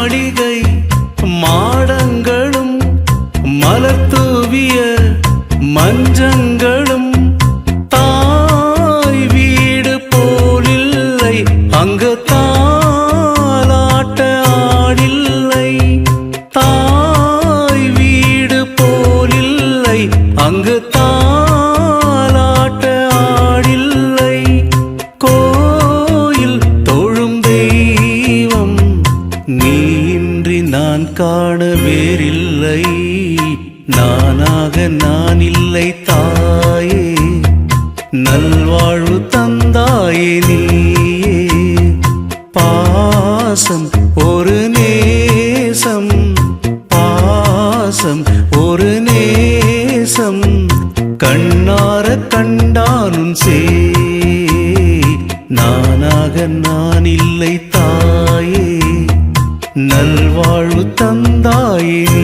மாளிகை மாடங்களும் மலர் தூவிய மஞ்சங்களும் தாய் வீடு போலில்லை அங்கு தாலாட்ட ஆடில்லை தாய் வீடு போலில்லை அங்கு தாலாட்ட ஆடில்லை கோயில் தொழும் தெய்வம் நீன்றி நான் காண வேறில்லை நானாக நான் இல்லை தாயே நல்வாழ்வு தந்தாயே நீயே பாசம் ஒரு நேசம் பாசம் ஒரு நேசம் கண்ணார கண்டானும் சே நானாக நான் இல்லை தாயே நல்வாழ்வு தந்தாயே